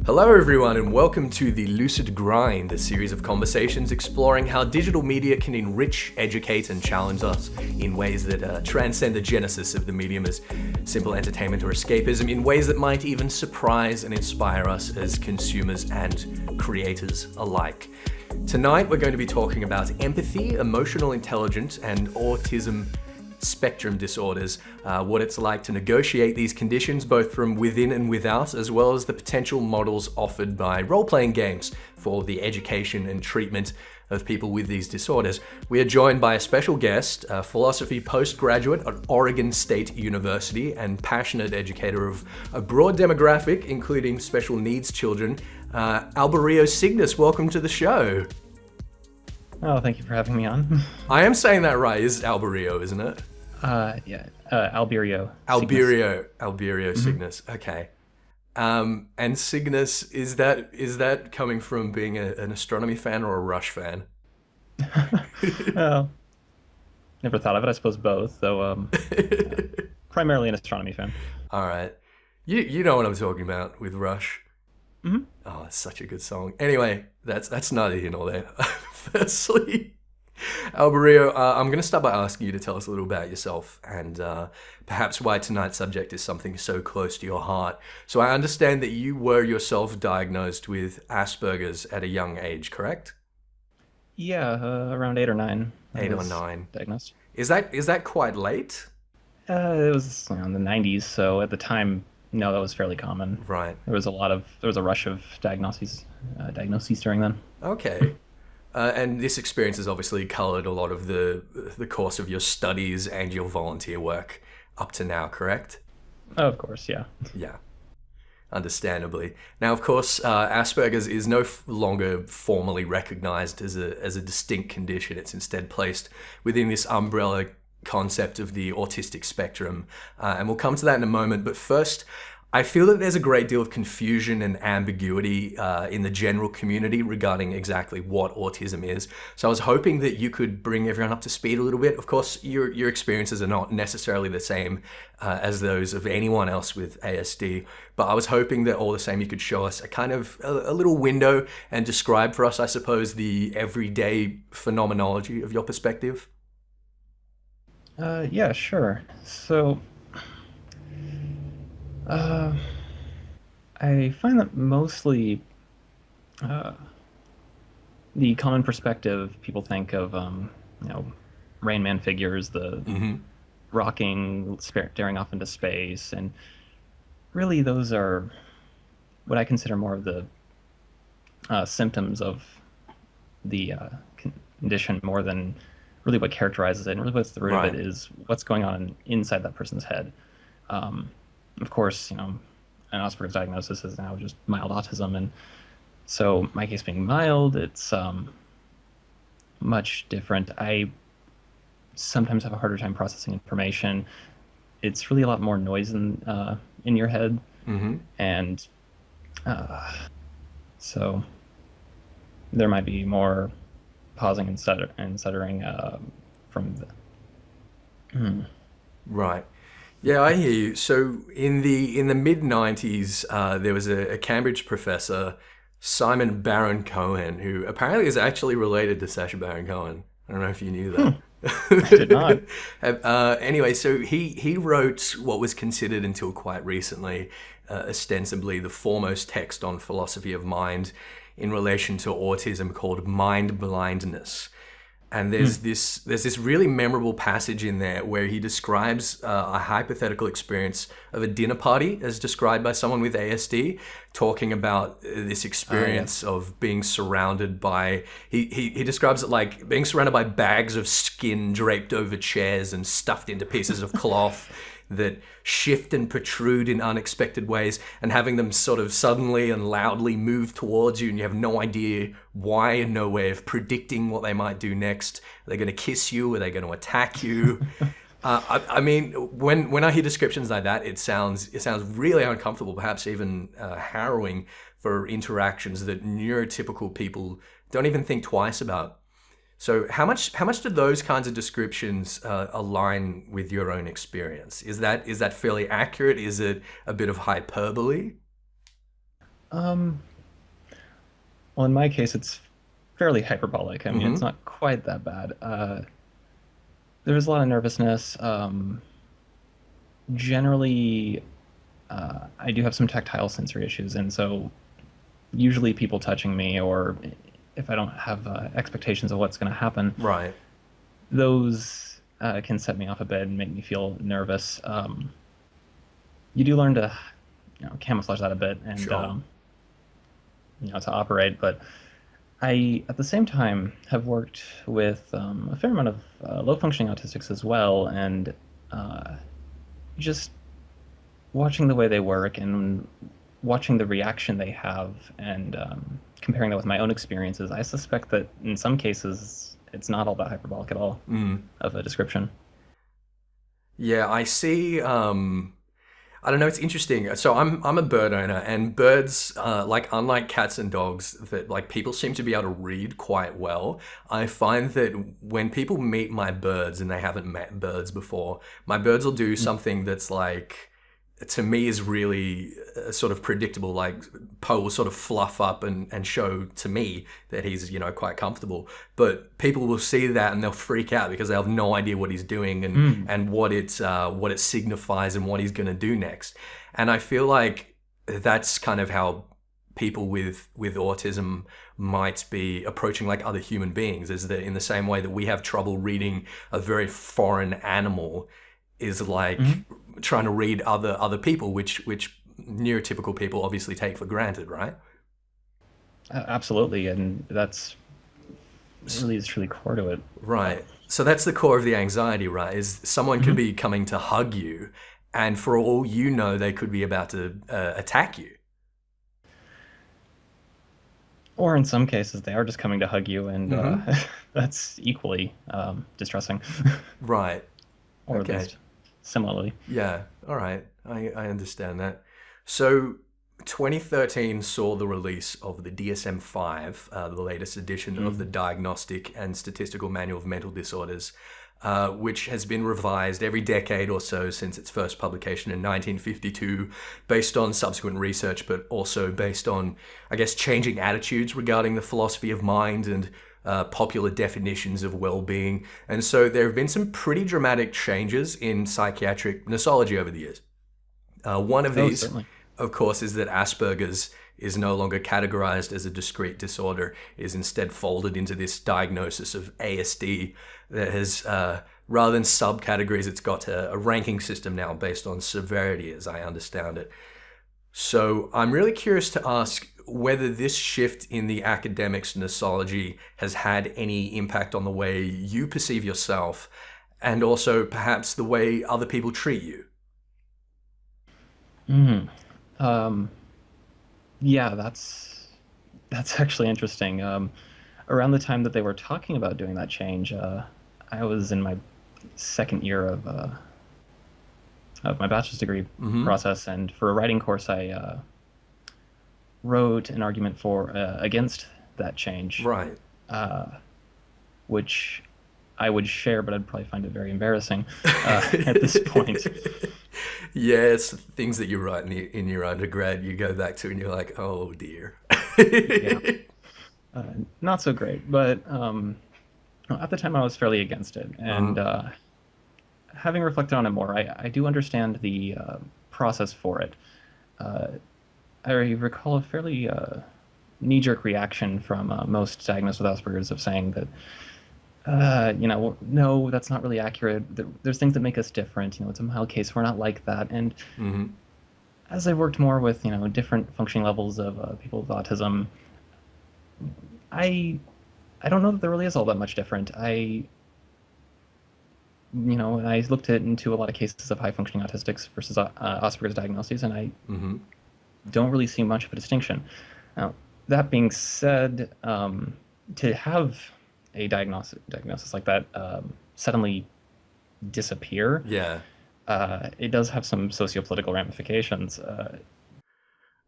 Hello everyone and welcome to the Lucid Grind, a series of conversations exploring how digital media can enrich, educate and challenge us in ways that transcend the genesis of the medium as simple entertainment or escapism, in ways that might even surprise and inspire us as consumers and creators alike. Tonight we're going to be talking about empathy, emotional intelligence and autism spectrum disorders, what it's like to negotiate these conditions both from within and without, as well as the potential models offered by role-playing games for the education and treatment of people with these disorders. We are joined by a special guest, a philosophy postgraduate at Oregon State University and passionate educator of a broad demographic, including special needs children, Albireo Cygnus. Welcome to the show. Oh, thank you for having me on. I am saying that right. It's Albireo, isn't it? Albireo. Albireo Cygnus. Okay. And Cygnus, is that coming from being an astronomy fan or a Rush fan? Well, never thought of it. I suppose both, though. Primarily an astronomy fan. All right. You know what I'm talking about with Rush. Mm-hmm. Oh, it's such a good song. Anyway, that's neither here nor there. Firstly, Albireo, I'm going to start by asking you to tell us a little about yourself and perhaps why tonight's subject is something so close to your heart. So I understand that you were yourself diagnosed with Asperger's at a young age, correct? Yeah, around 8 or 9. 8 or 9. Diagnosed. Is that quite late? It was in the 90s, so at the time, no, that was fairly common. Right. There was a rush of diagnoses during then. Okay. And this experience has obviously colored a lot of the course of your studies and your volunteer work up to now, correct? Oh, of course, yeah. Yeah, understandably. Now, of course, Asperger's is no longer formally recognized as a distinct condition. It's instead placed within this umbrella concept of the autistic spectrum. And we'll come to that in a moment. But first, I feel that there's a great deal of confusion and ambiguity in the general community regarding exactly what autism is. So I was hoping that you could bring everyone up to speed a little bit. Of course, your experiences are not necessarily the same as those of anyone else with ASD, but I was hoping that all the same you could show us a kind of a little window and describe for us, I suppose, the everyday phenomenology of your perspective. Yeah, sure. So, I find that mostly the common perspective, people think of, Rain Man figures, the rocking, staring off into space, and really those are what I consider more of the symptoms of the condition more than really what characterizes it. And really what's the root of it is what's going on inside that person's head. Of course, an Asperger's diagnosis is now just mild autism, and so my case being mild, it's much different. I sometimes have a harder time processing information. It's really a lot more noise in your head, and so there might be more pausing and stuttering from the. Right. Yeah, I hear you. So in the mid-90s, there was a Cambridge professor, Simon Baron-Cohen, who apparently is actually related to Sacha Baron Cohen. I don't know if you knew that. I did not. Anyway, so he wrote what was considered until quite recently, ostensibly the foremost text on philosophy of mind in relation to autism called Mind Blindness. And there's this really memorable passage in there where he describes a hypothetical experience of a dinner party as described by someone with ASD, talking about this experience of being surrounded by, he describes it like being surrounded by bags of skin draped over chairs and stuffed into pieces of cloth that shift and protrude in unexpected ways, and having them sort of suddenly and loudly move towards you, and you have no idea why and no way of predicting what they might do next. Are they going to kiss you? Are they going to attack you? I mean, when I hear descriptions like that, it sounds really uncomfortable, perhaps even harrowing for interactions that neurotypical people don't even think twice about. So how much do those kinds of descriptions align with your own experience? Is that fairly accurate? Is it a bit of hyperbole? Um, well, in my case, it's fairly hyperbolic. I mean, it's Mm-hmm. not quite that bad. There was a lot of nervousness. Generally, I do have some tactile sensory issues, and so usually people touching me, or if I don't have expectations of what's going to happen, Right. those can set me off a bit and make me feel nervous. You do learn to, camouflage that a bit and Sure. to operate, but I, at the same time, have worked with a fair amount of low-functioning autistics as well, and uh, just watching the way they work and watching the reaction they have and comparing that with my own experiences, I suspect that in some cases it's not all that hyperbolic at all Mm. of a description. Yeah, I see. I don't know. It's interesting. So I'm a bird owner, and birds, like unlike cats and dogs, that like people seem to be able to read quite well. I find that when people meet my birds and they haven't met birds before, my birds will do Mm. something that's like to me is really sort of predictable. Like Poe will sort of fluff up and show to me that he's quite comfortable, but people will see that and they'll freak out because they have no idea what he's doing Mm. and what it signifies and what he's going to do next. And I feel like that's kind of how people with autism might be approaching like other human beings, is that in the same way that we have trouble reading a very foreign animal is like Mhm. trying to read other people, which neurotypical people obviously take for granted, right? Absolutely, and that's S- really is truly core to it. Right. So that's the core of the anxiety, right? Is someone could Mhm. be coming to hug you, and for all you know, they could be about to attack you. Or in some cases, they are just coming to hug you, and Mm-hmm. that's equally distressing, Right. or at Okay. least similarly. Yeah. All right. I understand that. So 2013 saw the release of the DSM-5, the latest edition of the Mm. Diagnostic and Statistical Manual of Mental Disorders, which has been revised every decade or so since its first publication in 1952, based on subsequent research, but also based on, I guess, changing attitudes regarding the philosophy of mind and popular definitions of well-being. And so there have been some pretty dramatic changes in psychiatric nosology over the years. One of Oh, these, certainly. of course, is that Asperger's is no longer categorized as a discrete disorder, is instead folded into this diagnosis of ASD that has, rather than subcategories, it's got a ranking system now based on severity, as I understand it. So I'm really curious to ask whether this shift in the academics nosology has had any impact on the way you perceive yourself and also perhaps the way other people treat you. Mm. Um, yeah, that's actually interesting. Around the time that they were talking about doing that change, I was in my second year of my bachelor's degree Mm-hmm. process, and for a writing course, I wrote an argument for against that change, Right. uh, which I would share, but I'd probably find it very embarrassing at this point. Yeah, it's things that you write in your undergrad, you go back to and you're like, oh dear. Yeah, uh, not so great, but at the time I was fairly against it, and Uh-huh. having reflected on it more, I do understand the process for it. Uh, I recall a fairly knee-jerk reaction from most diagnosed with Asperger's of saying that, no, that's not really accurate. There's things that make us different. It's a mild case. We're not like that. And Mm-hmm. as I've worked more with, different functioning levels of people with autism, I I don't know that there really is all that much different. I looked into a lot of cases of high functioning autistics versus Asperger's diagnoses, and I Mm-hmm. don't really see much of a distinction. Now, that being said, to have a diagnosis like that suddenly disappear, Yeah. it does have some sociopolitical ramifications.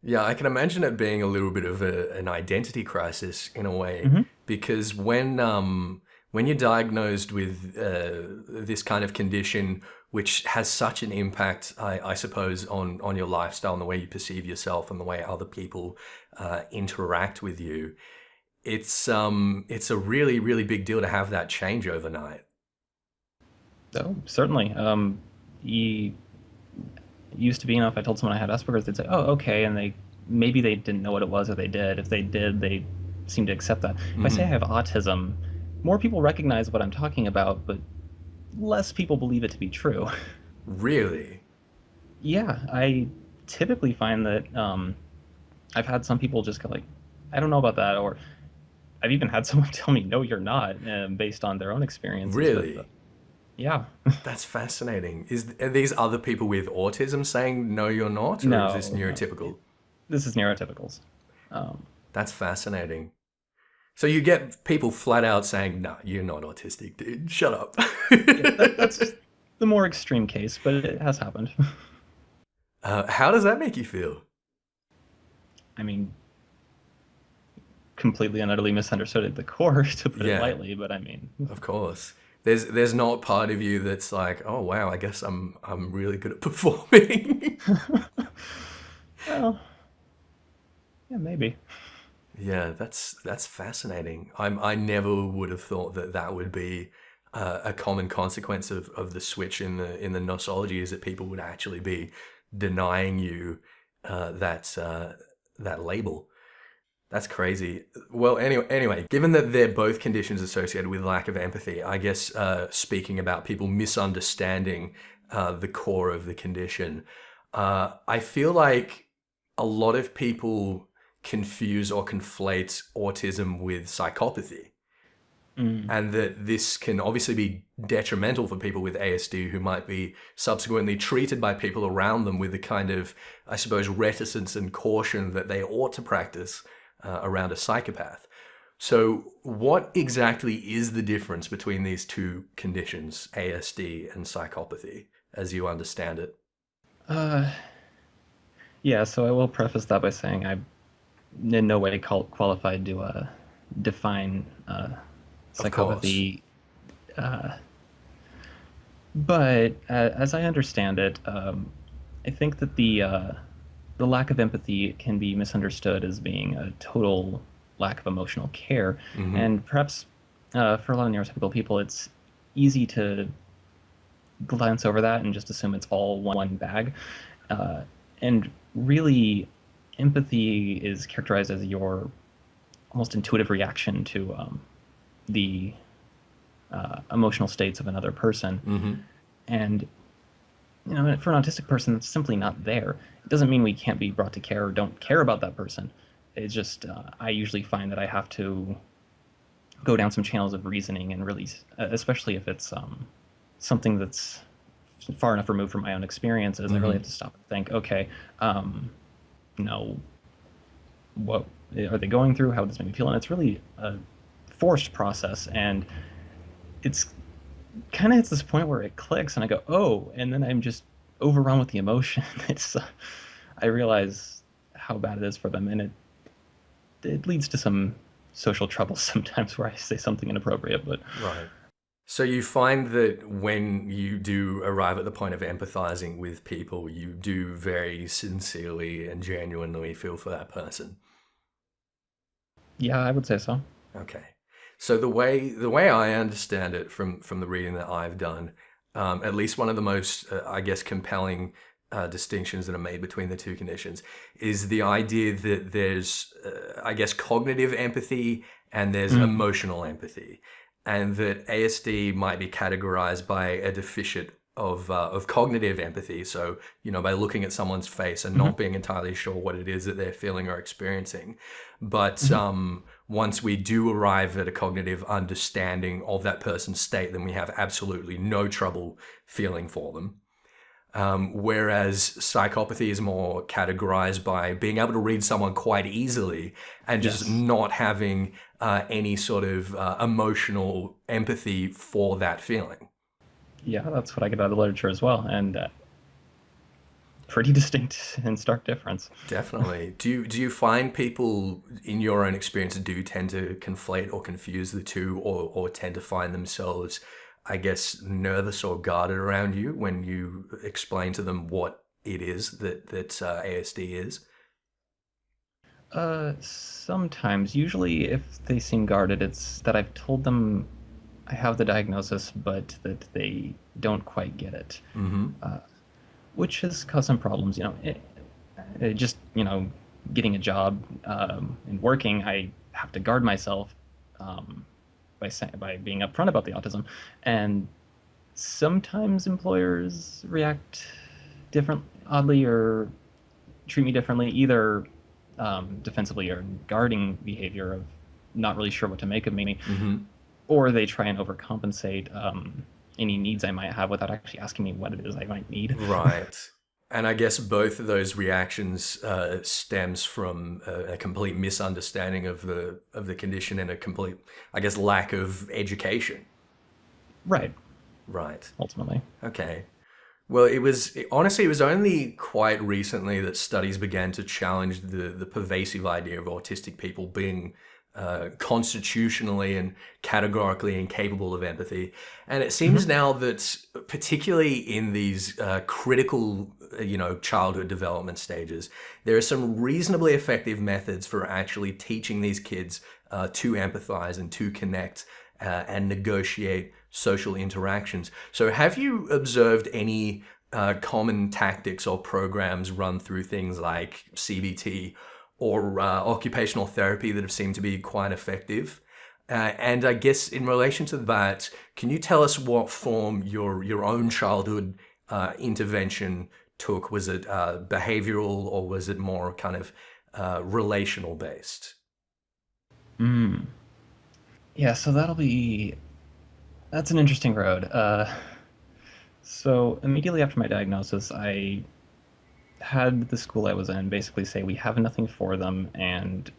Yeah, I can imagine it being a little bit of an identity crisis in a way, Mhm. because When you're diagnosed with this kind of condition, which has such an impact, I suppose, on your lifestyle and the way you perceive yourself and the way other people interact with you, it's a really, really big deal to have that change overnight. Oh, certainly. He used to be, if I told someone I had Asperger's, they'd say, "Oh, okay," and maybe they didn't know what it was, or they did. If they did, they seemed to accept that. If I say I have autism, more people recognize what I'm talking about, but less people believe it to be true. Really? Yeah, I typically find that I've had some people just go like, "I don't know about that," or I've even had someone tell me, "No, you're not," based on their own experiences. Really? Yeah. That's fascinating. Are these other people with autism saying no, you're not, or is this No, neurotypical? this is neurotypicals. Um, That's fascinating. So you get people flat out saying, "No, you're not autistic, dude. Shut up." yeah, that's the more extreme case, but it has happened. How does that make you feel? I mean, completely and utterly misunderstood at the core, to put it Yeah, lightly, but I mean, of course. There's not part of you that's like, "Oh wow, I guess I'm really good at performing." well, yeah, maybe. Yeah, that's fascinating. I never would have thought that that would be a common consequence of the switch in the nosology, is that people would actually be denying you that label. That's crazy. Well, anyway, given that they're both conditions associated with lack of empathy, I guess speaking about people misunderstanding the core of the condition, I feel like a lot of people confuse or conflate autism with psychopathy, Mm. and that this can obviously be detrimental for people with ASD who might be subsequently treated by people around them with the kind of, I suppose, reticence and caution that they ought to practice around a psychopath. So, what exactly is the difference between these two conditions, ASD and psychopathy, as you understand it? Uh, yeah, so I will preface that by saying I'm in no way qualified to define Of course. psychopathy, but as I understand it, I think that the lack of empathy can be misunderstood as being a total lack of emotional care, Hmm. and perhaps for a lot of neurotypical people, it's easy to glance over that and just assume it's all one bag. Uh, and really, empathy is characterized as your almost intuitive reaction to the emotional states of another person. Hmm. And for an autistic person, it's simply not there. It doesn't mean we can't be brought to care or don't care about that person. It's just I usually find that I have to go down some channels of reasoning and really, especially if it's something that's far enough removed from my own experiences, I really Hmm. have to stop and think, okay, you know, what are they going through? How does this make me feel? And it's really a forced process, and it's kind of hits this point where it clicks, and I go, oh, and then I'm just overrun with the emotion. It's I realize how bad it is for them, and it leads to some social trouble sometimes where I say something inappropriate, but Right. So you find that when you do arrive at the point of empathizing with people, you do very sincerely and genuinely feel for that person. yeah, I would say so. Okay. So the way I understand it from the reading that I've done, at least one of the most I guess compelling distinctions that are made between the two conditions is the idea that there's I guess cognitive empathy and there's Mm. emotional empathy, and that ASD might be categorized by a deficit of cognitive empathy. So by looking at someone's face and Hmm. not being entirely sure what it is that they're feeling or experiencing, but Hmm. once we do arrive at a cognitive understanding of that person's state, then we have absolutely no trouble feeling for them. Whereas psychopathy is more categorized by being able to read someone quite easily and just Yes. not having any sort of emotional empathy for that feeling. Yeah, that's what I get out of the literature as well. And pretty distinct and stark difference. Definitely. Do you find people in your own experience do tend to conflate or confuse the two, or tend to find themselves, I guess, nervous or guarded around you when you explain to them what it is that ASD is? Sometimes, usually if they seem guarded, it's that I've told them I have the diagnosis, but that they don't quite get it, Mm-hmm. which has caused some problems. It just, getting a job and working, I have to guard myself by being upfront about the autism, and sometimes employers react different, oddly, or treat me differently, either defensively or guarding behavior of not really sure what to make of me, Mm-hmm. or they try and overcompensate any needs I might have without actually asking me what it is I might need. Right. And I guess both of those reactions stems from a complete misunderstanding of the condition and a complete, I guess, lack of education. Right, Right. ultimately. Okay. Well, honestly, it was only quite recently that studies began to challenge the pervasive idea of autistic people being constitutionally and categorically incapable of empathy. And it seems now that, particularly in these critical, childhood development stages, there are some reasonably effective methods for actually teaching these kids to empathize and to connect and negotiate social interactions. So have you observed any common tactics or programs run through things like CBT or occupational therapy that have seemed to be quite effective? And I guess in relation to that, can you tell us what form your own childhood intervention took? Was it behavioral, or was it more kind of relational based? Mm. Yeah, so that's an interesting road. So immediately after my diagnosis, I had the school I was in basically say we have nothing for them, and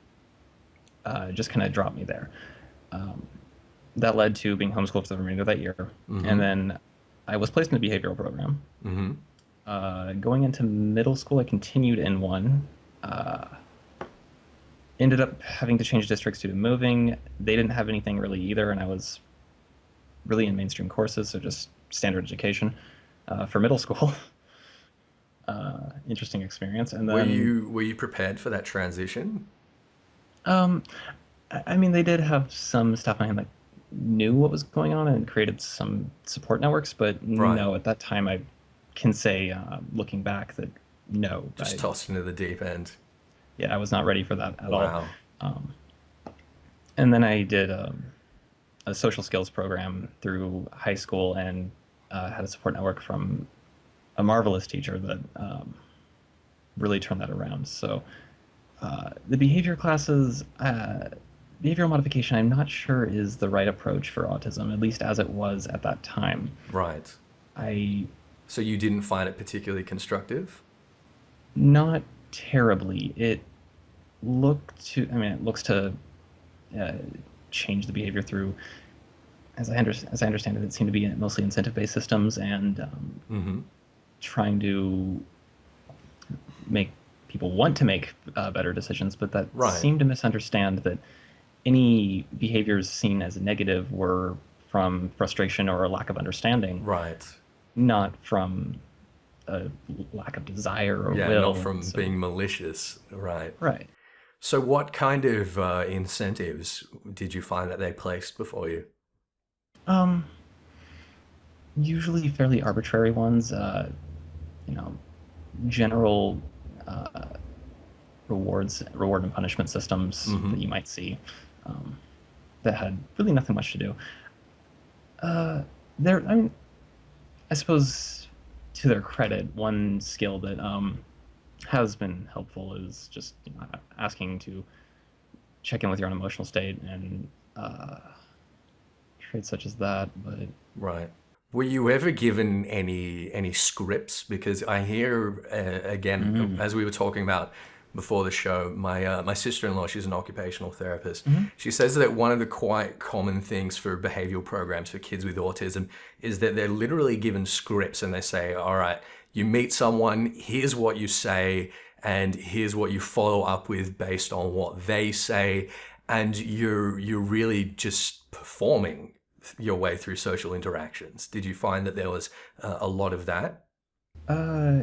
just kind of drop me there. Um, that led to being homeschooled for the remainder of that year, and Mm-hmm. then I was placed in the behavioral program. Mm-hmm. Going into middle school, I continued in one. Uh, Ended up having to change districts due to moving. They didn't have anything really either, and I was really in mainstream courses, so just standard education for middle school. Interesting experience. And Were then, you prepared for that transition? um, I mean, they did have some stuff I that knew what was going on and created some support networks, but Right. no, at that time, I can say, looking back, that no, Just tossed into the deep end. yeah, I was not ready for that at all. Wow. Um, and then I did a social skills program through high school, and had a support network from a marvelous teacher that really turned that around. So the behavior classes, behavioral modification, I'm not sure is the right approach for autism, at least as it was at that time. Right. I So you didn't find it particularly constructive? Not terribly. It looks to uh, change the behavior through, as I understand it, it seemed to be mostly incentive-based systems, and Mm-hmm. trying to make people want to make better decisions, but that Right. seemed to misunderstand that any behaviors seen as negative were from frustration or a lack of understanding, Right. not from a lack of desire or Yeah, not will. from So, being malicious. Right. right. So what kind of incentives did you find that they placed before you? Um, Usually fairly arbitrary ones, you know, general uh, reward and punishment systems Mm-hmm. that you might see, um, that had really nothing much to do. Uh, I mean, I suppose to their credit, one skill that has been helpful is just asking to check in with your own emotional state and traits such as that. But Right. Were you ever given any scripts? Because I hear again, mm, as we were talking about before the show, my sister-in-law, she's an occupational therapist. mhm. She says that one of the quite common things for behavioral programs for kids with autism is that they're literally given scripts, and they say, "All right, you meet someone, here's what you say, and here's what you follow up with based on what they say, and you're really just performing your way through social interactions. Did you find that there was a lot of that? Uh,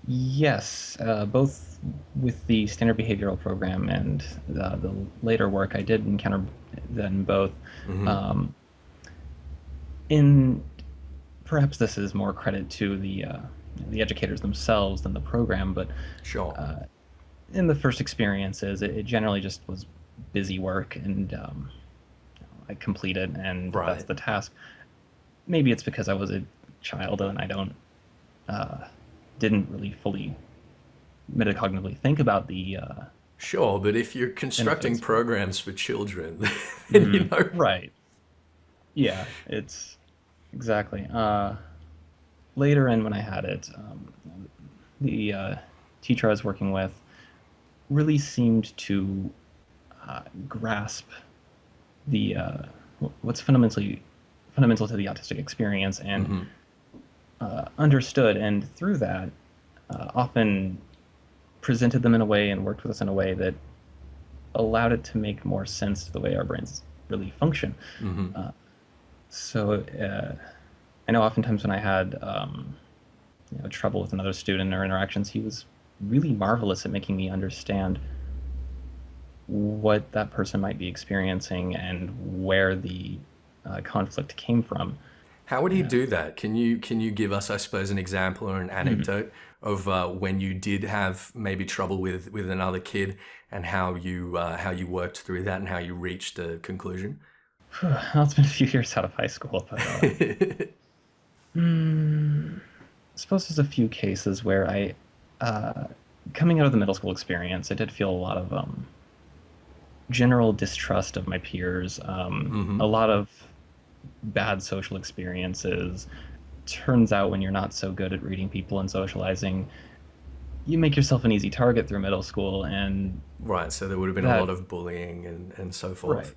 yes, both with the standard behavioral program and the later work, I did encounter then both. Hmm. Um, in perhaps this is more credit to the educators themselves than the program, but Sure. uh, in the first experiences, it generally just was busy work, and I completed, and that's Right. the task. Maybe it's because I was a child and I don't didn't really fully metacognitively think about the Sure, but if you're constructing benefits. programs for children, then Hmm. you know. Right. Yeah, it's exactly. Later in when I had it, the teacher I was working with really seemed to grasp the what's fundamental to the autistic experience, and Hmm. understood, and through that often presented them in a way and worked with us in a way that allowed it to make more sense to the way our brains really function. Hmm. Uh, so I know oftentimes when I had trouble with another student or interactions, he was really marvelous at making me understand what that person might be experiencing and where the conflict came from. How would he Uh, do that? Can you give us, I suppose, an example or an hmm. anecdote of when you did have maybe trouble with another kid, and how you worked through that and how you reached a conclusion? Well, it's been a few years out of high school, but I suppose there's a few cases where uh, coming out of the middle school experience, I did feel a lot of general distrust of my peers, a Hmm. lot of bad social experiences. Turns out when you're not so good at reading people and socializing, you make yourself an easy target through middle school, and Right, so there would have been a that, lot of bullying and so right, forth.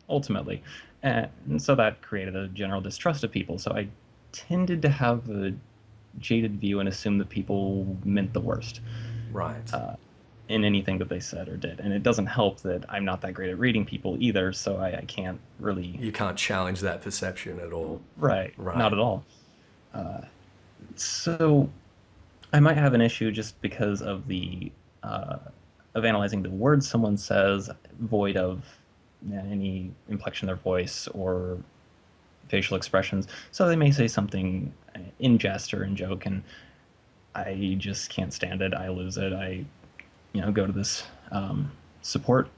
ultimately. And so that created a general distrust of people. So I tended to have a jaded view and assume that people meant the worst Right. uh, in anything that they said or did. And it doesn't help that I'm not that great at reading people either, so I can't really. You can't challenge that perception at all. Right, not Right. at all. Uh, so I might have an issue just because uh, of analyzing the words someone says, void of any inflection in their voice or facial expressions. So they may say something in jest or in joke, and I just can't stand it. I lose it. I, go to this support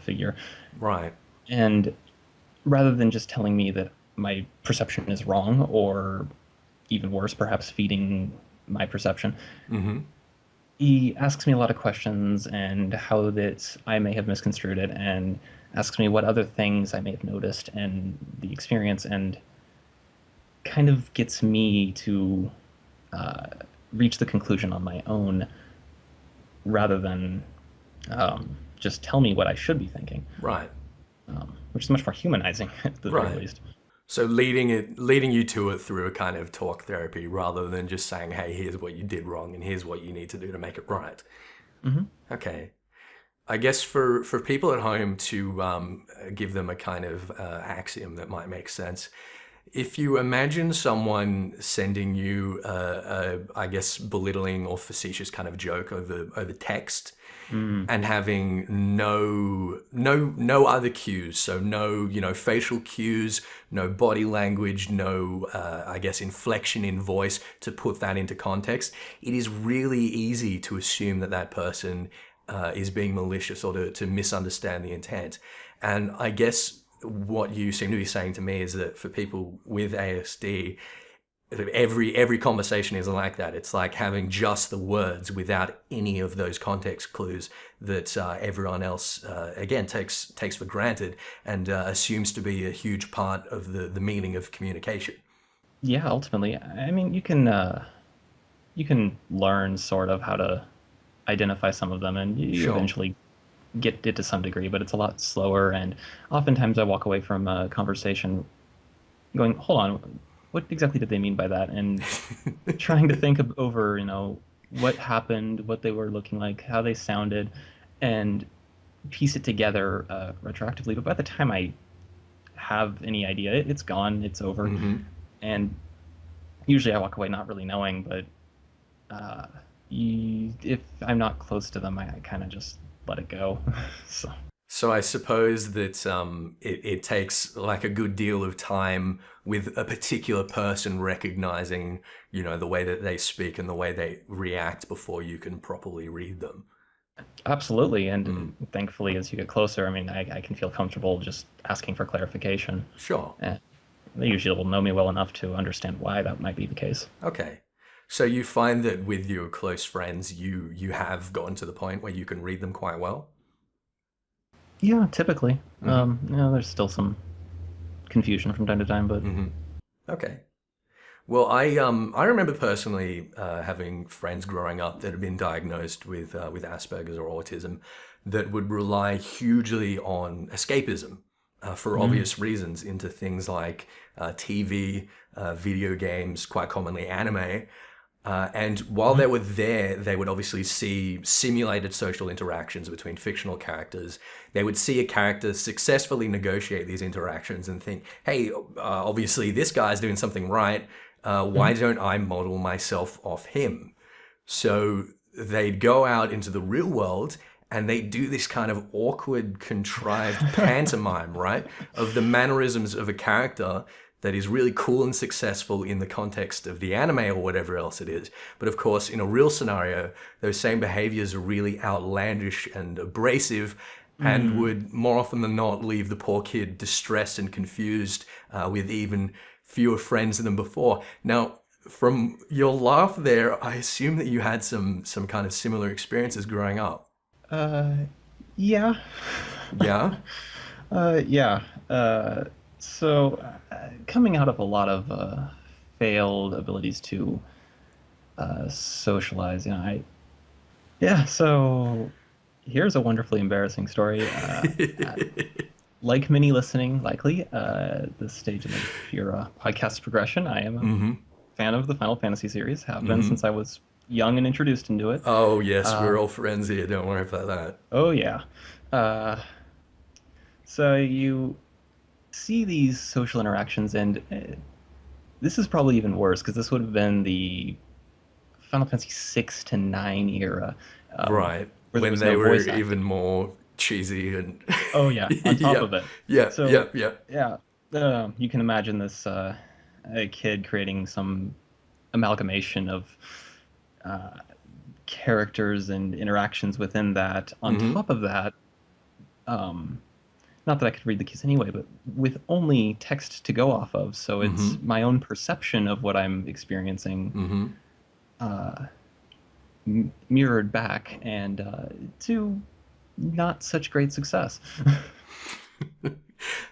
figure, Right. and rather than just telling me that my perception is wrong, or even worse, perhaps feeding my perception, Hmm. he asks me a lot of questions and how that I may have misconstrued it, and asks me what other things I may have noticed in the experience, and kind of gets me to uh, reach the conclusion on my own rather than just tell me what I should be thinking, Right. which is much more humanizing at the very Right. least. So leading you to it through a kind of talk therapy rather than just saying, "Hey, here's what you did wrong and here's what you need to do to make it right." Hmm. Okay. I guess for people at home to give them a kind of axiom that might make sense. If you imagine someone sending you I guess, belittling or facetious kind of joke over text, Mm. and having no other cues, so no, facial cues, no body language, no I guess, inflection in voice to put that into context, it is really easy to assume that that person is being malicious, or to misunderstand the intent. And I guess what you seem to be saying to me is that for people with ASD, every conversation is like that. It's like having just the words without any of those context clues that everyone else again takes for granted, and assumes to be a huge part of the meaning of communication. Yeah, ultimately, I mean, you can learn sort of how to identify some of them, and you Sure. eventually get it to some degree, but it's a lot slower. And oftentimes I walk away from a conversation going, hold on, what exactly did they mean by that? And trying to think over, what happened, what they were looking like, how they sounded, and piece it together retroactively. But by the time I have any idea, it's gone, it's over. And usually I walk away not really knowing, but uh, if I'm not close to them, I kind of just let it go. So. So I suppose that it takes like a good deal of time with a particular person recognizing, the way that they speak and the way they react before you can properly read them. Absolutely, and thankfully, as you get closer, I mean, I can feel comfortable just asking for clarification. Sure. They usually will know me well enough to understand why that might be the case. Okay. So you find that with your close friends, you have gotten to the point where you can read them quite well? Yeah, typically. There's still some confusion from time to time, but Okay. Well, I remember personally having friends growing up that had been diagnosed with Asperger's or autism that would rely hugely on escapism for obvious reasons into things like TV, video games, quite commonly anime. And while they were there, they would obviously see simulated social interactions between fictional characters. They would see a character successfully negotiate these interactions and think, hey, obviously this guy's doing something right. Why don't I model myself off him? So they'd go out into the real world and they do this kind of awkward, contrived pantomime, right? Of the mannerisms of a character that is really cool and successful in the context of the anime or whatever else it is. But of course, in a real scenario, those same behaviors are really outlandish and abrasive and would more often than not leave the poor kid distressed and confused with even fewer friends than before. Now, from your laugh there, I assume that you had some kind of similar experiences growing up. Yeah. Yeah? Yeah. So, coming out of a lot of failed abilities to socialize, so here's a wonderfully embarrassing story. Like many listening, likely, this stage of your podcast progression, I am a fan of the Final Fantasy series, have been since I was young and introduced into it. Oh, yes, we're all friends here. Don't worry about that. Oh, yeah. So you see these social interactions, and this is probably even worse because this would have been the Final Fantasy 6 to 9 era. Right. When they were even more cheesy and... Oh, yeah, on top of it. Yeah, so, yeah. You can imagine this a kid creating some amalgamation of characters and interactions within that. On top of that, not that I could read the keys anyway, but with only text to go off of, so it's my own perception of what I'm experiencing mirrored back, and to not such great success.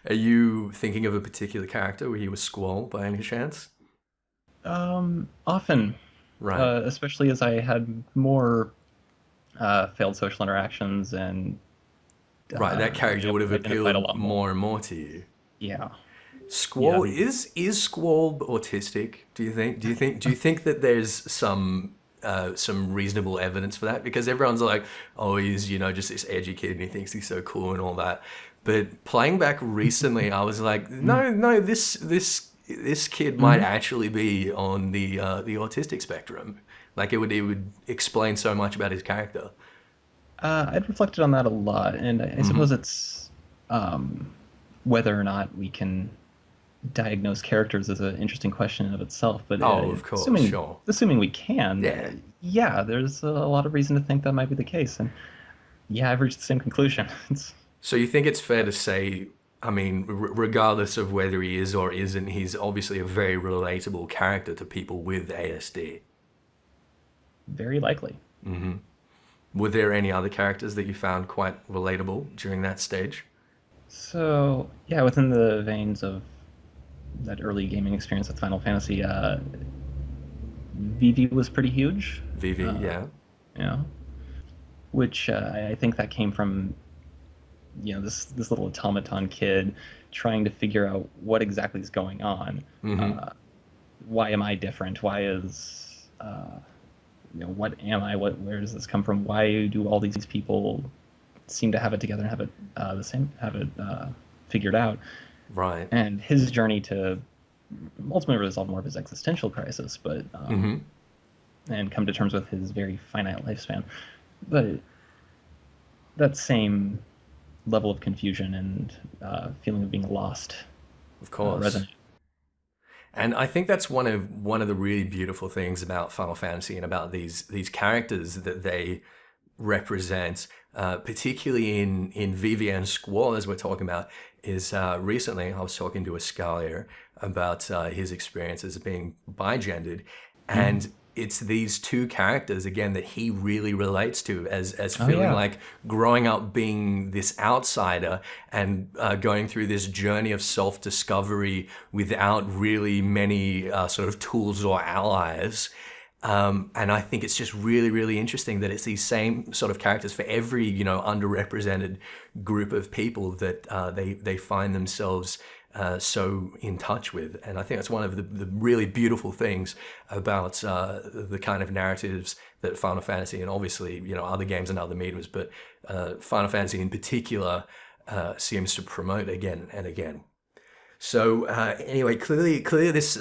Are you thinking of a particular character where you were Squall by any chance? Often. Right. Especially as I had more failed social interactions and right, that character would have appealed more and more to you. Yeah. Squall is Squall autistic? Do you think that there's some reasonable evidence for that? Because everyone's like, oh, he's just this edgy kid and he thinks he's so cool and all that. But playing back recently, I was like, no, this kid might actually be on the autistic spectrum. Like it would explain so much about his character. I'd reflected on that a lot, and I suppose it's whether or not we can diagnose characters is an interesting question in of itself. But of course, assuming we can, yeah, there's a lot of reason to think that might be the case, and I've reached the same conclusion. So you think it's fair to say, I mean, regardless of whether he is or isn't, he's obviously a very relatable character to people with ASD? Very likely. Were there any other characters that you found quite relatable during that stage? So, within the veins of that early gaming experience with Final Fantasy, Vivi was pretty huge. Vivi, yeah. Which I think that came from, this little automaton kid trying to figure out what exactly is going on. why am I different? Why is what am I? Where does this come from? Why do all these people seem to have it together and have it figured out? Right. And his journey to ultimately resolve more of his existential crisis, but and come to terms with his very finite lifespan. But that same level of confusion and feeling of being lost, Of course. resonate. And I think that's one of the really beautiful things about Final Fantasy and about these characters that they represent, particularly in Vivi and Squall, as we're talking about, is recently I was talking to Ascalia about his experiences of being bigendered, and it's these two characters again that he really relates to as feeling like growing up being this outsider and going through this journey of self-discovery without really many sort of tools or allies. And I think it's just really, really interesting that it's these same sort of characters for every, underrepresented group of people that they find themselves so in touch with. And I think that's one of the really beautiful things about the kind of narratives that Final Fantasy, and obviously, other games and other mediums, but Final Fantasy in particular seems to promote again and again. So anyway, clearly this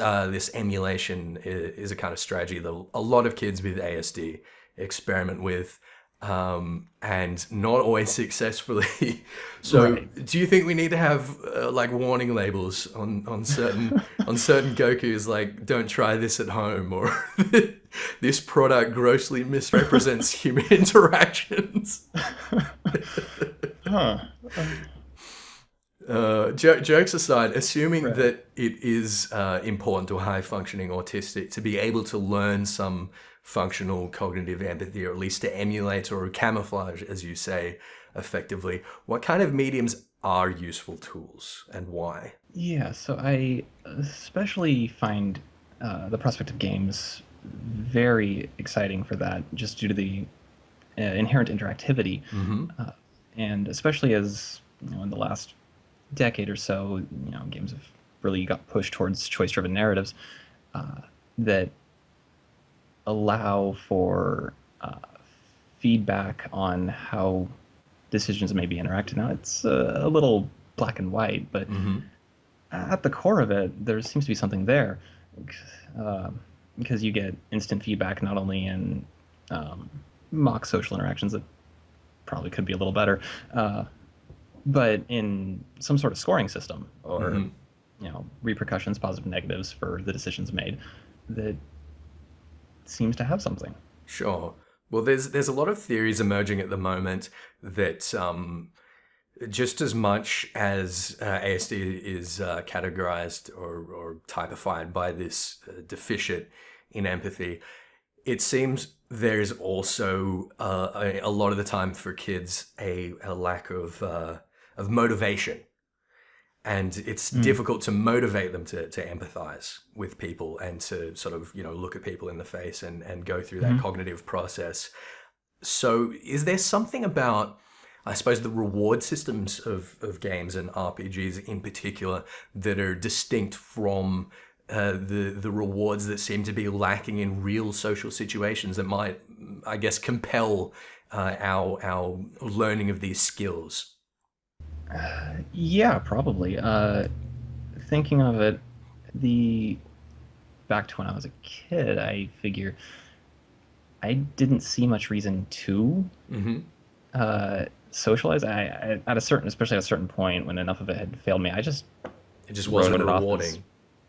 emulation is a kind of strategy that a lot of kids with ASD experiment with, and not always successfully. So do you think we need to have like warning labels on certain Gokus, like don't try this at home, or this product grossly misrepresents human interactions? Jokes aside, assuming that it is important to a high-functioning autistic to be able to learn some functional cognitive empathy, or at least to emulate or camouflage, as you say, effectively, what kind of mediums are useful tools and why? Yeah, so I especially find the prospect of games very exciting for that, just due to the inherent interactivity, and especially as in the last decade or so, games have really got pushed towards choice-driven narratives that allow for feedback on how decisions may be interacted. Now, it's a little black and white, but at the core of it, there seems to be something there, because you get instant feedback not only in mock social interactions that probably could be a little better, but in some sort of scoring system, or repercussions, positive, negatives for the decisions made, that seems to have something. Sure. Well, there's a lot of theories emerging at the moment that just as much as ASD is categorized or typified by this deficit in empathy, it seems there's also a lot of the time for kids a lack of motivation. And it's difficult to motivate them to empathize with people and to sort of, look at people in the face and go through that cognitive process. So is there something about, I suppose, the reward systems of games and RPGs in particular that are distinct from the rewards that seem to be lacking in real social situations that might, I guess, compel our learning of these skills? Yeah, probably. Thinking of it, back to when I was a kid, I figure I didn't see much reason to socialize. Especially at a certain point when enough of it had failed me, it just wasn't rewarding.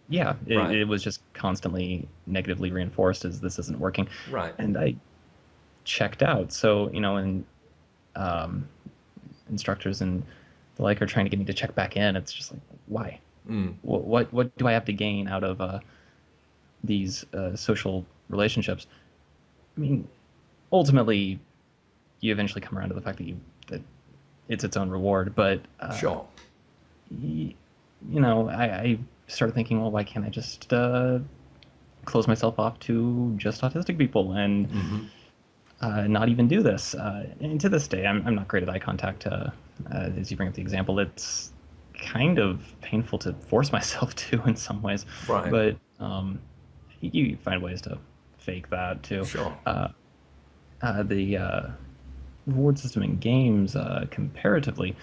It was just constantly negatively reinforced as this isn't working. Right. And I checked out. So, and instructors and the like are trying to get me to check back in. It's just like, why? What do I have to gain out of these social relationships? I mean, ultimately, you eventually come around to the fact that it's its own reward. But sure, I started thinking, well, why can't I just close myself off to just autistic people and not even do this? And to this day, I'm not great at eye contact. As you bring up the example, it's kind of painful to force myself to in some ways. Right. But You find ways to fake that too. Sure. The reward system in games, comparatively,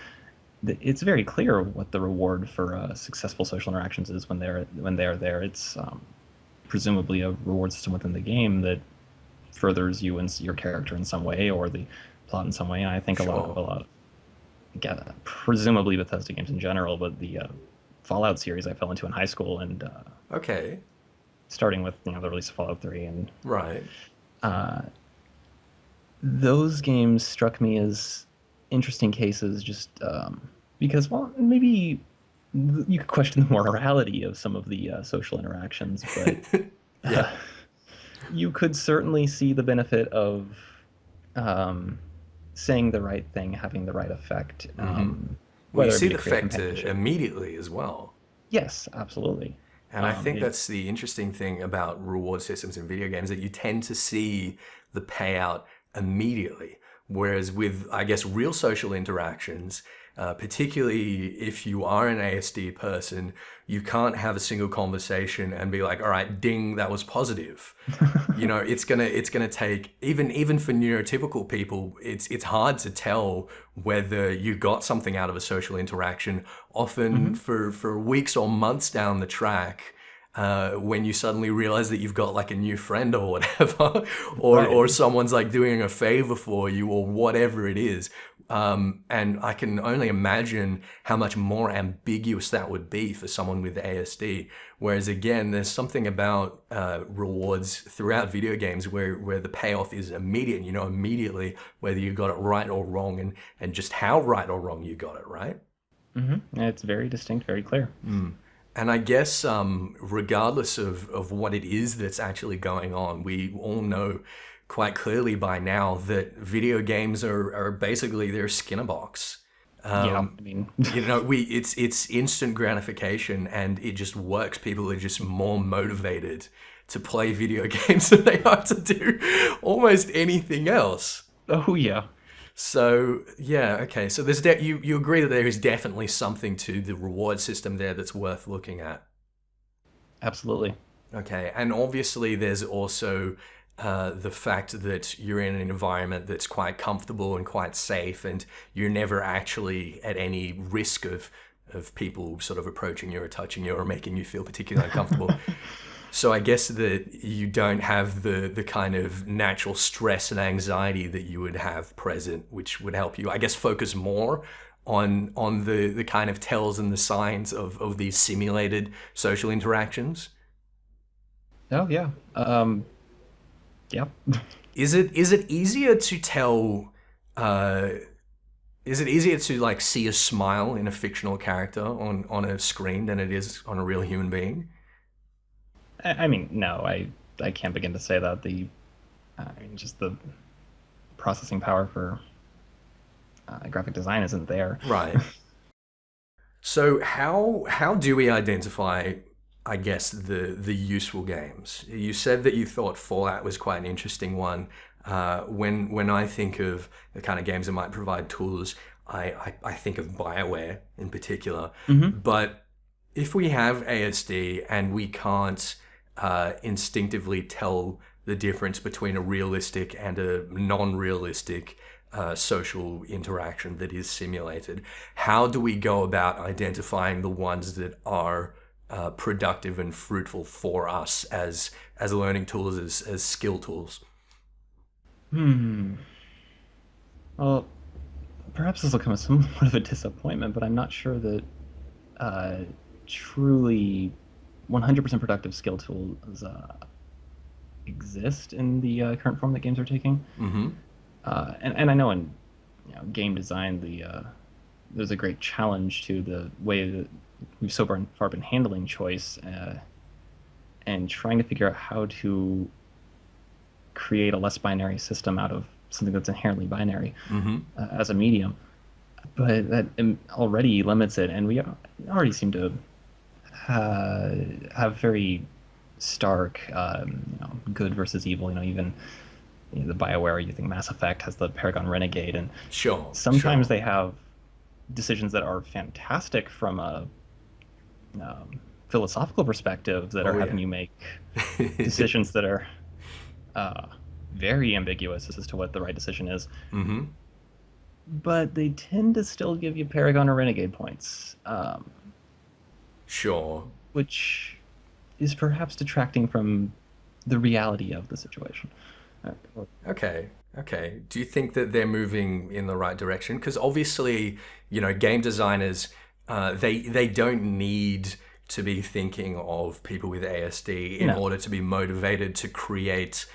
it's very clear what the reward for successful social interactions is when they're there. It's presumably a reward system within the game that furthers you and your character in some way, or the plot in some way. And I think Sure. presumably Bethesda games in general, but the Fallout series I fell into in high school, and Okay. starting with the release of Fallout 3, and Right. those games struck me as interesting cases, just because, well, maybe you could question the morality of some of the social interactions, but Yeah. you could certainly see the benefit of saying the right thing, having the right effect, Well, you whether it see be the to create effect companionship. immediately as well. Yes, absolutely. And I think It, that's the interesting thing about reward systems in video games, that you tend to see the payout immediately. Whereas with, I guess, real social interactions, particularly if you are an ASD person, you can't have a single conversation and be like, all right, ding, that was positive. It's gonna take, even for neurotypical people, it's hard to tell whether you got something out of a social interaction. Often Mhm. for weeks or months down the track, when you suddenly realize that you've got like a new friend or whatever, Right. or someone's like doing a favor for you or whatever it is. And I can only imagine how much more ambiguous that would be for someone with ASD. Whereas again, there's something about rewards throughout video games where the payoff is immediate. You know immediately whether you got it right or wrong, and just how right or wrong you got it, right? It's very distinct, very clear. And I guess, regardless of what it is that's actually going on, we all know quite clearly by now that video games are basically their Skinner box. Yeah, I mean, It's instant gratification, and it just works. People are just more motivated to play video games than they are to do almost anything else. oh yeah, So yeah, okay. So you agree that there is definitely something to the reward system there that's worth looking at. absolutely. Okay, and obviously there's also the fact that you're in an environment that's quite comfortable and quite safe, and you're never actually at any risk of people sort of approaching you or touching you or making you feel particularly uncomfortable. So I guess that you don't have the kind of natural stress and anxiety that you would have present, which would help you, I guess, focus more on the kind of tells and the signs of these simulated social interactions. Oh yeah. Yeah. Is it easier to tell? Is it easier to like see a smile in a fictional character on a screen than it is on a real human being? I mean, no, I can't begin to say that. I mean, just the processing power for graphic design isn't there. Right. So how do we identify, I guess, the useful games? You said that you thought Fallout was quite an interesting one. When I think of the kind of games that might provide tools, I think of BioWare in particular. Hmm. But if we have ASD and we can't instinctively tell the difference between a realistic and a non-realistic social interaction that is simulated, how do we go about identifying the ones that are productive and fruitful for us as learning tools, as skill tools? Hmm. Well, perhaps this will come as somewhat of a disappointment, but I'm not sure that uh, truly 100% productive skill tools exist in the current form that games are taking. Mm-hmm. And I know in game design, there's a great challenge to the way that we've so far been handling choice, and trying to figure out how to create a less binary system out of something that's inherently binary Mm-hmm. as a medium. But that already limits it, and we already seem to have very stark, good versus evil. Even the BioWare, you think Mass Effect has the Paragon Renegade, and Sure, sometimes sure. they have decisions that are fantastic from a philosophical perspectives that are Oh having yeah. you make decisions that are uh, very ambiguous as to what the right decision is. Mm-hmm. But they tend to still give you Paragon or Renegade points, Sure. which is perhaps detracting from the reality of the situation. Okay. Okay. Do you think that they're moving in the right direction? Because obviously, game designers, they don't need to be thinking of people with ASD in No. order to be motivated to create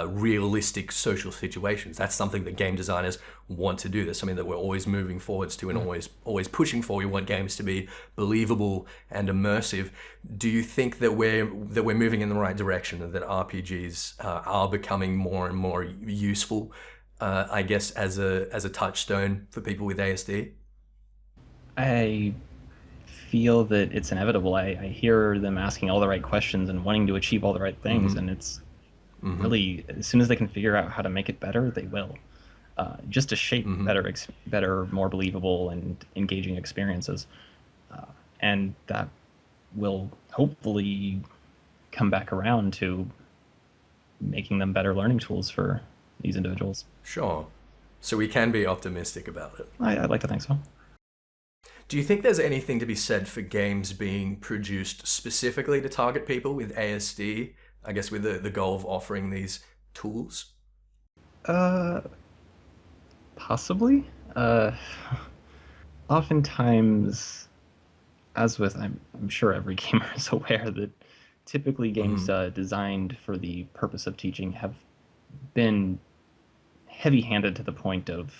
realistic social situations. That's something that game designers want to do. That's something that we're always moving forwards to and always pushing for. We want games to be believable and immersive. Do you think that we're moving in the right direction and that RPGs are becoming more and more useful? I guess as a touchstone for people with ASD. I feel that it's inevitable. I hear them asking all the right questions and wanting to achieve all the right things, Mm-hmm. and it's Mm-hmm. really, as soon as they can figure out how to make it better, they will. Just to shape Mm-hmm. better, more believable and engaging experiences, and that will hopefully come back around to making them better learning tools for these individuals. Sure. So we can be optimistic about it. I'd like to think so. Do you think there's anything to be said for games being produced specifically to target people with ASD? I guess with the goal of offering these tools? Uh, Possibly. Uh, Oftentimes, as with, I'm sure every gamer is aware that typically games Mm-hmm. designed for the purpose of teaching have been heavy-handed to the point of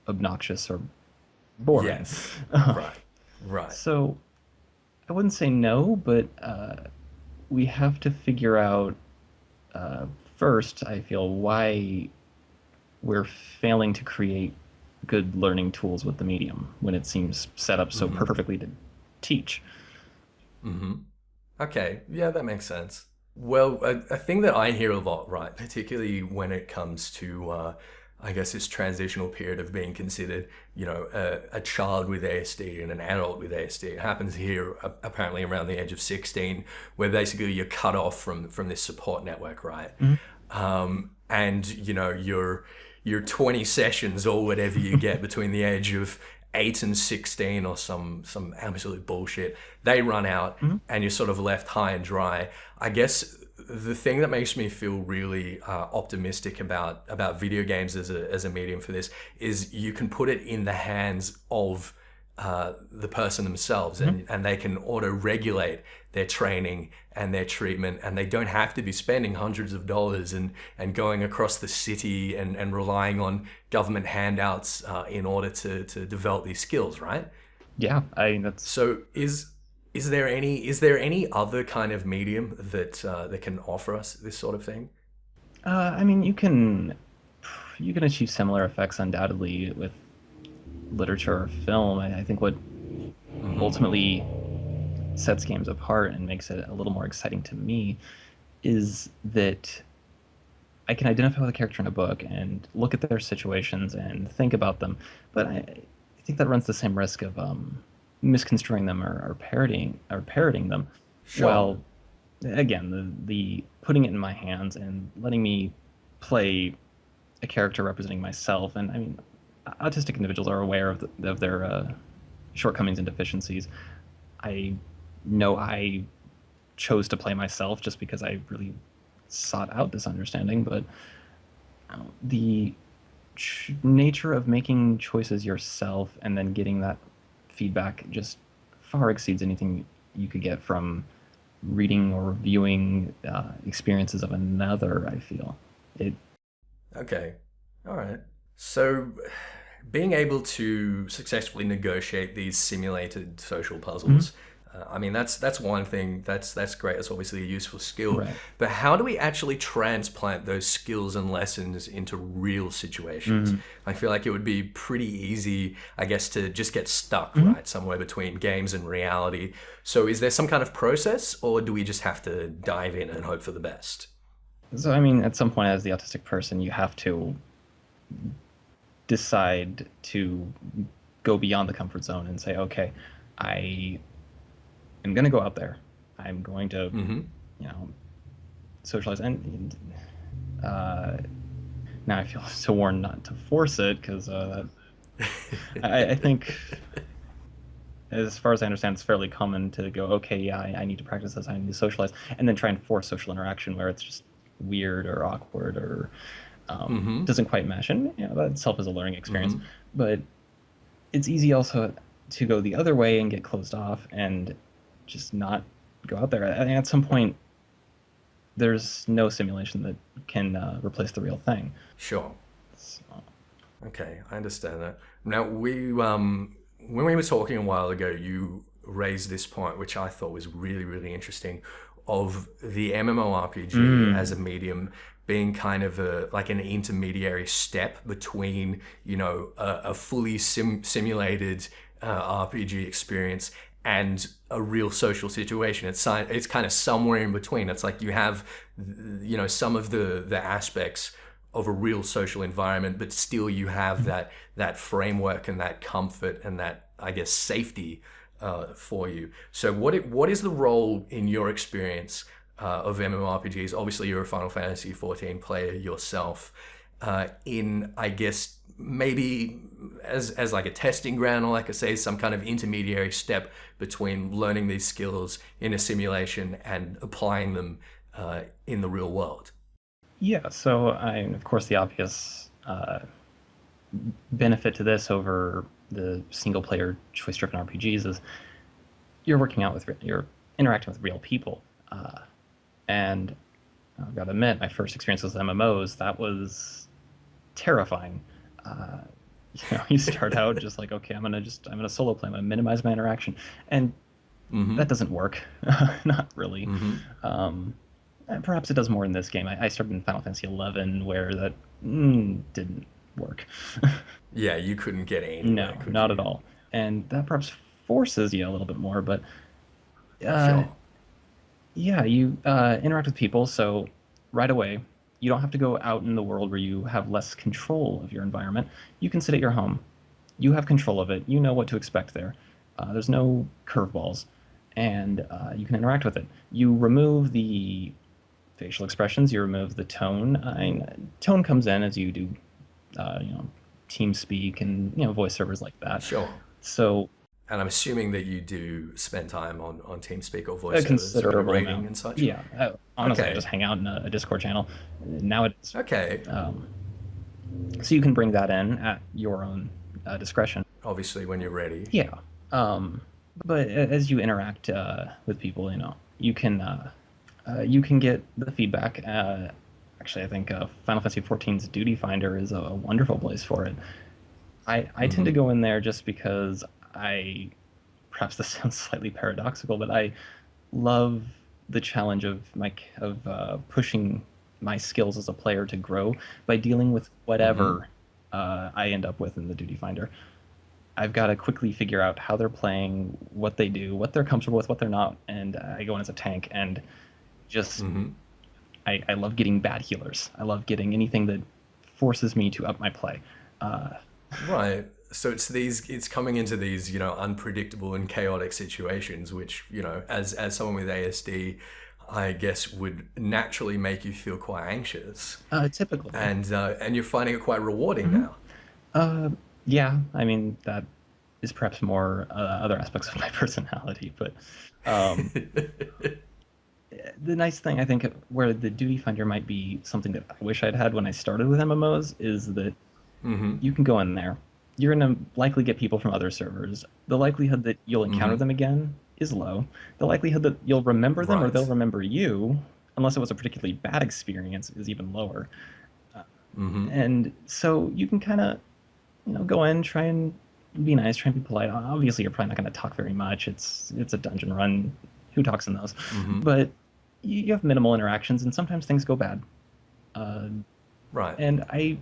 obnoxious or boring. Yes. Right. Right. So I wouldn't say no, but we have to figure out uh, first, I feel, why we're failing to create good learning tools with the medium when it seems set up so Mm-hmm. perfectly to teach. Mm-hmm. Okay. Yeah, that makes sense. Well, a thing that I hear a lot, right, particularly when it comes to, I guess, this transitional period of being considered, a child with ASD and an adult with ASD. It happens here apparently around the age of 16, where basically you're cut off from this support network, right? Mhm. And your 20 sessions or whatever you get between the age of 8 and 16 or some absolute bullshit, they run out Mhm. and you're sort of left high and dry. I guess the thing that makes me feel really optimistic about video games as a medium for this is you can put it in the hands of the person themselves, and they can auto-regulate their training and their treatment, and they don't have to be spending hundreds of dollars and going across the city and relying on government handouts in order to develop these skills, right? Yeah, that's So is there any other kind of medium that can offer us this sort of thing? I mean, you can achieve similar effects undoubtedly with literature or film. I think what Mm-hmm. ultimately sets games apart and makes it a little more exciting to me is that I can identify with a character in a book and look at their situations and think about them, but I think that runs the same risk of misconstruing them or parroting them. Sure. While again, the putting it in my hands and letting me play a character representing myself, and I mean, autistic individuals are aware of their shortcomings and deficiencies. I know I chose to play myself just because I really sought out this understanding, but the nature of making choices yourself and then getting that feedback just far exceeds anything you could get from reading or reviewing experiences of another. I feel it. Okay. All right. So, being able to successfully negotiate these simulated social Mhm. puzzles, I mean, that's one thing. That's great. That's obviously a useful skill. Right. But how do we actually transplant those skills and lessons into real situations? Mhm. I feel like it would be pretty easy, I guess, to just get stuck Mhm. right somewhere between games and reality. So, is there some kind of process, or do we just have to dive in and hope for the best? So I mean, at some point, as the autistic person, you have to decide to go beyond the comfort zone and say, okay, I I'm going to go out there. I'm going to, Mm-hmm. you know, socialize. And now I feel so warned not to force it because I think, as far as I understand, it's fairly common to go, okay, yeah, I need to practice this, I need to socialize, and then try and force social interaction where it's just weird or awkward or Mm-hmm. doesn't quite mesh. And that itself is a learning experience. Mm-hmm. But it's easy also to go the other way and get closed off and just not go out there. I think at some point, there's no simulation that can replace the real thing. Sure. So, Okay, I understand that. Now, when we were talking a while ago, you raised this point, which I thought was really, really interesting, of the MMORPG as a medium being kind of like an intermediary step between, a fully simulated RPG experience and a real social situation. It's kind of somewhere in between. It's like you have, some of the aspects of a real social environment, but still you have that framework and that comfort and that, I guess, safety for you. So what is the role in your experience of MMORPGs? Obviously, you're a Final Fantasy XIV player yourself. In, I guess, maybe as like a testing ground, or like I say, some kind of intermediary step between learning these skills in a simulation and applying them in the real world. yeah, so of course, the obvious benefit to this over the single-player choice-driven RPGs is you're interacting with real people, and I've got to admit, my first experience with MMOs, that was terrifying. You start out just like, okay, I'm gonna solo play, I'm gonna minimize my interaction, and that doesn't work, not really. Perhaps it does more in this game. I started in Final Fantasy XI, where that didn't work. Yeah, you couldn't get anywhere, No, could not you? at all. And that perhaps forces you a little bit more, but uh, Sure. yeah, you interact with people, so right away, you don't have to go out in the world where you have less control of your environment. You can sit at your home. You have control of it. You know what to expect there. There's no curveballs, and you can interact with it. You remove the facial expressions. You remove the tone. Tone comes in as you do, uh, you know, team speak and voice servers like that. Sure. So And I'm assuming that you do spend time on TeamSpeak or a voice servers when you're considerable raiding amount. and such. Yeah, honestly, I Okay. just hang out in a Discord channel. Nowadays, Okay. um, so you can bring that in at your own discretion. Obviously, when you're ready. Yeah. Um, but as you interact with people, you can get the feedback. Actually, I think Final Fantasy XIV's Duty Finder is a wonderful place for it. I tend to Hmm. go in there just because perhaps this sounds slightly paradoxical, but I love the challenge of pushing my skills as a player to grow by dealing with Hmm. whatever I end up with in the Duty Finder. I've got to quickly figure out how they're playing, what they do, what they're comfortable with, what they're not, and I go in as a tank and just Hmm. I love getting bad healers. I love getting anything that forces me to up my play. Uh, Right. So it's coming into these, unpredictable and chaotic situations, which, as someone with ASD, I guess would naturally make you feel quite anxious. typically. And you're finding it quite rewarding Mhm. now. Uh, yeah, I mean that is perhaps more other aspects of my personality, but um, the nice thing I think where the duty finder might be something that I wish I'd had when I started with MMOs is that Hmm. you can go in there. You're gonna likely get people from other servers. The likelihood that you'll encounter Hmm. them again is low. The likelihood that you'll remember them or they'll Right. remember you, unless it was a particularly bad experience, is even lower. Uh, Hmm. and so you can kind of go in, try and be nice, try and be polite. Obviously, you're probably not going to talk very much. It's a dungeon run. Who talks in those? Hmm. But you have minimal interactions, and sometimes things go bad. Uh, Right. and I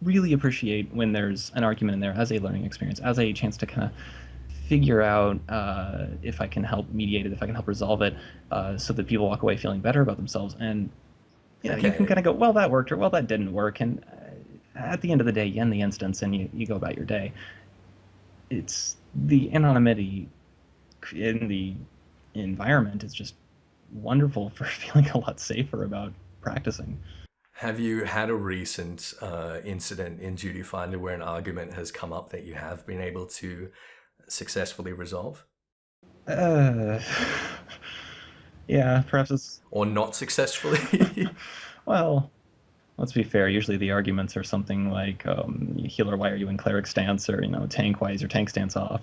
really appreciate when there's an argument in there as a learning experience, as a chance to kind of figure out if I can help mediate it, if I can help resolve it, so that people walk away feeling better about themselves. And you can kind Okay. of go, well, that worked, or well, that didn't work. And at the end of the day, you end the instance and you go about your day. It's the anonymity in the environment is just wonderful for feeling a lot safer about practicing. Have you had a recent incident in Duty Finder where an argument has come up that you have been able to successfully resolve? Uh, yeah, perhaps it's, Or not successfully? well, let's be fair. Usually the arguments are something like, healer, why are you in cleric stance? Or, tank, why is your tank stance off?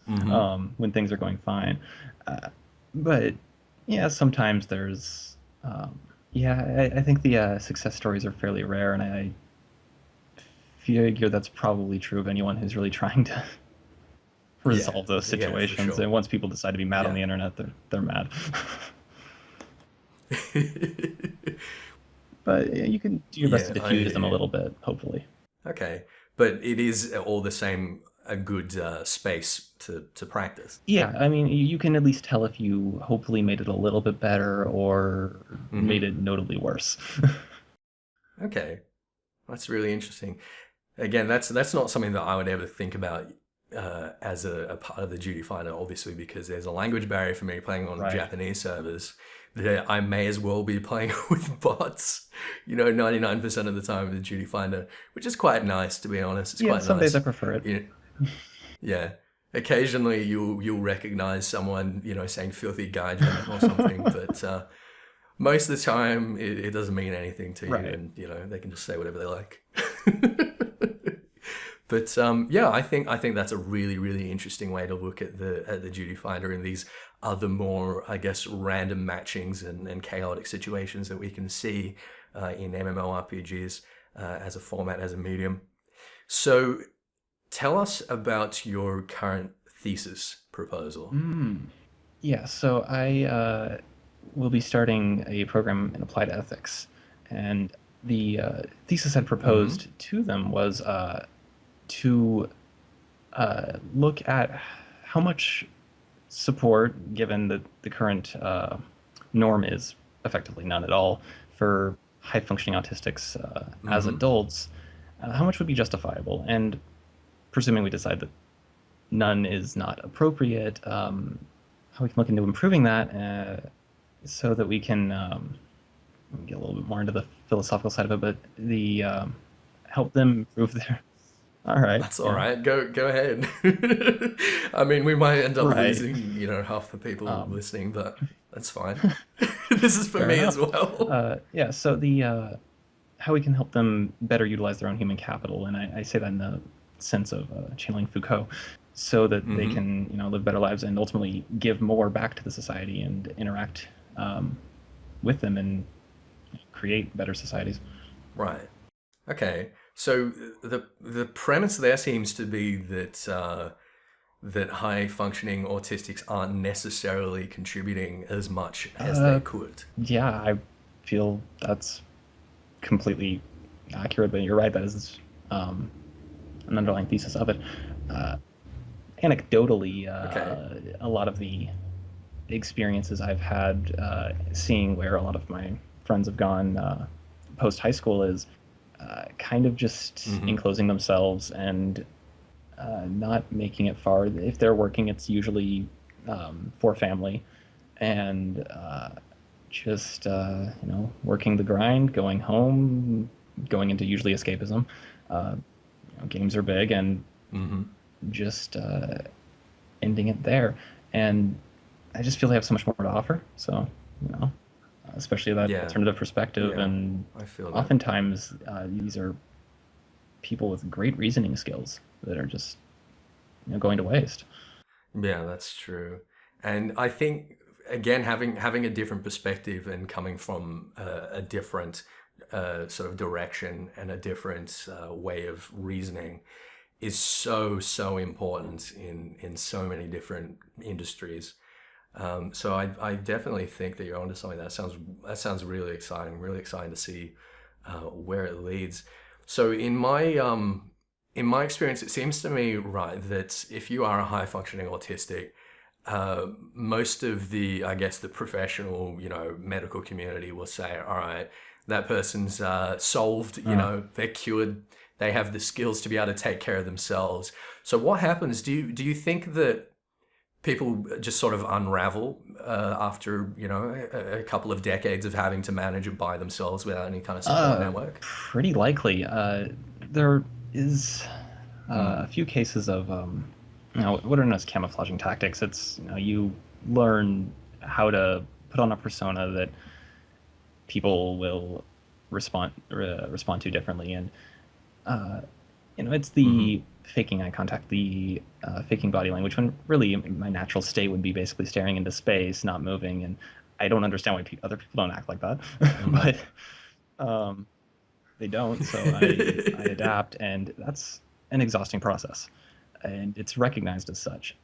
When things are going fine. But yeah, sometimes there's, I think the success stories are fairly rare, and I figure that's probably true of anyone who's really trying to resolve those Yeah, for situations. sure. And once people decide to be mad on Yeah. the internet, they're mad. But yeah, you can do your best Yeah, to I hear diffuse them a you. little bit, hopefully. Okay. But it is all the same a good space to practice. Yeah, I mean, you can at least tell if you hopefully made it a little bit better or made it notably worse. Okay. That's really interesting. Again, that's not something that I would ever think about as a part of the duty finder, obviously, because there's a language barrier for me playing on Right. Japanese servers. That I may as well be playing with bots, 99% of the time with the duty finder, which is quite nice, to be honest. It's Yeah, quite some days I nice. prefer it. You yeah. Occasionally you'll recognize someone, saying filthy gaijin or something, but most of the time it doesn't mean anything to you, Right. and they can just say whatever they like. But yeah, I think that's a really, really interesting way to look at the duty finder and these other more, I guess, random matchings and chaotic situations that we can see in MMORPGs as a format, as a medium. So tell us about your current thesis proposal. Yeah, so I will be starting a program in applied ethics, and the thesis I'd proposed to them was to look at how much support, given that the current norm is effectively none at all for high-functioning autistics as adults, how much would be justifiable? And presuming we decide that none is not appropriate, how we can look into improving that so that we can get a little bit more into the philosophical side of it, but the help them improve their. All right. That's all Yeah. right. Go ahead. I mean, we might end up Right. losing, half the people listening, but that's fine. This is for Fair me enough. as well. Yeah. So the how we can help them better utilize their own human capital, and I say that in the sense of channeling Foucault, so that they can live better lives and ultimately give more back to the society and interact with them and create better societies. Right. Okay. So the premise there seems to be that that high functioning autistics aren't necessarily contributing as much as they could. Yeah, I feel that's completely accurate, but you're right. That is an underlying thesis of it. Anecdotally, a lot of the experiences I've had seeing where a lot of my friends have gone post high school is kind of just enclosing themselves and not making it far. If they're working, it's usually for family, and just working the grind, going home, going into usually escapism. Games are big, and just ending it there. And I just feel they have so much more to offer. So especially that alternative perspective, and I feel that. oftentimes these are people with great reasoning skills that are just going to waste. Yeah, that's true. And I think again having a different perspective and coming from a different sort of direction and a different way of reasoning is so important in so many different industries. So I definitely think that you're onto something. That sounds really exciting to see where it leads. So in my experience, it seems to me, right, that if you are a high functioning autistic, most of the, I guess, the professional, medical community will say, all right, that person's solved, they're cured, they have the skills to be able to take care of themselves. So what happens? Do you think that people just sort of unravel after, a couple of decades of having to manage it by themselves without any kind of support network? Pretty likely. There is a few cases of what are known as camouflaging tactics. It's you learn how to put on a persona that people will respond to differently, and it's the faking eye contact, the faking body language, when really my natural state would be basically staring into space, not moving, and I don't understand why other people don't act like that, but they don't, so I adapt, and that's an exhausting process, and it's recognized as such.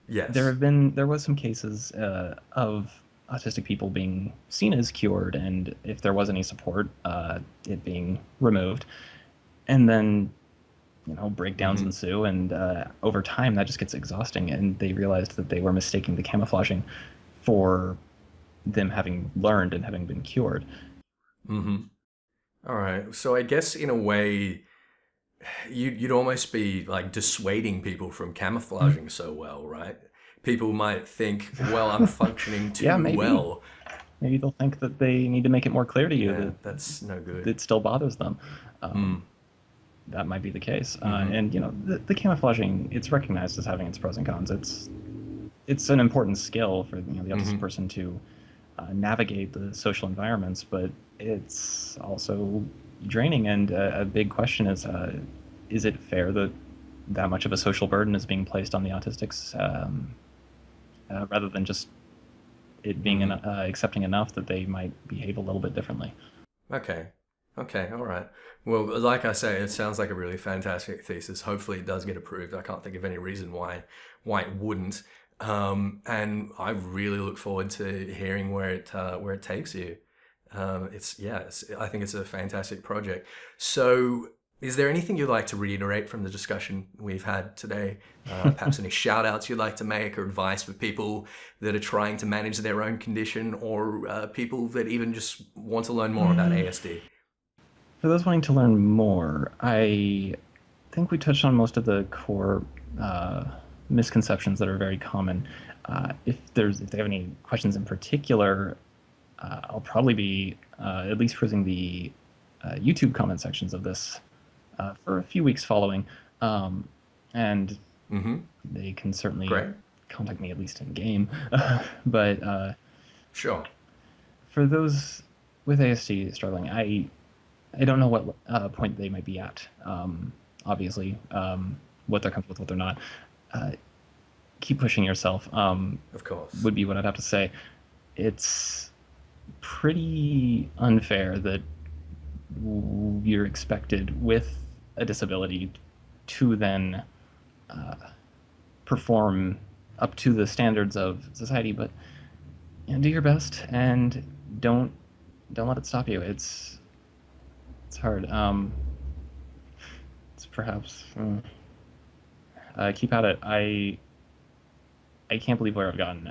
Yes. There was some cases of autistic people being seen as cured, and if there was any support, it being removed, and then breakdowns ensue, and over time that just gets exhausting, and they realized that they were mistaking the camouflaging for them having learned and having been cured. All right. So I guess in a way, you'd almost be like dissuading people from camouflaging so well, right? People might think, well, I'm functioning too maybe. well. Maybe they'll think that they need to make it more clear to you that that's no good. it still bothers them. That might be the case. And the camouflaging, it's recognized as having its pros and cons. It's an important skill for the autistic person to navigate the social environments, but it's also draining. And a big question is it fair that much of a social burden is being placed on the autistics, rather than just it being accepting enough that they might behave a little bit differently? Okay, all right. Well, like I say, it sounds like a really fantastic thesis. Hopefully it does get approved. I can't think of any reason why it wouldn't. And I really look forward to hearing where it takes you. I think it's a fantastic project. So is there anything you'd like to reiterate from the discussion we've had today? Perhaps any shout outs you'd like to make, or advice for people that are trying to manage their own condition, or people that even just want to learn more about ASD? For those wanting to learn more, I think we touched on most of the core misconceptions that are very common. If they have any questions in particular, I'll probably be at least cruising the YouTube comment sections of this for a few weeks following, and they can certainly contact me, at least in game. But sure. For those with ASD struggling, I don't know what point they might be at. Obviously, what they're comfortable with, what they're not. Keep pushing yourself. Of course. Would be what I'd have to say. It's pretty unfair that you're expected with a disability to then perform up to the standards of society, but do your best and don't let it stop you. It's hard. It's perhaps keep at it. I can't believe where I've gotten.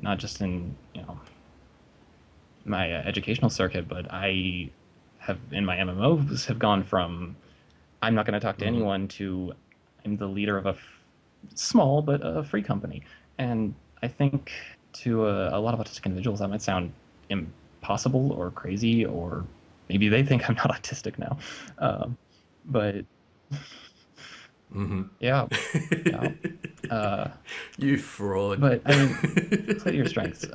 Not just in my educational circuit, but I have in my MMOs have gone from I'm not going to talk to anyone to I'm the leader of a small but a free company. And I think to a lot of autistic individuals that might sound impossible or crazy, or maybe they think I'm not autistic now. But yeah. You fraud. But I mean, play to your strengths.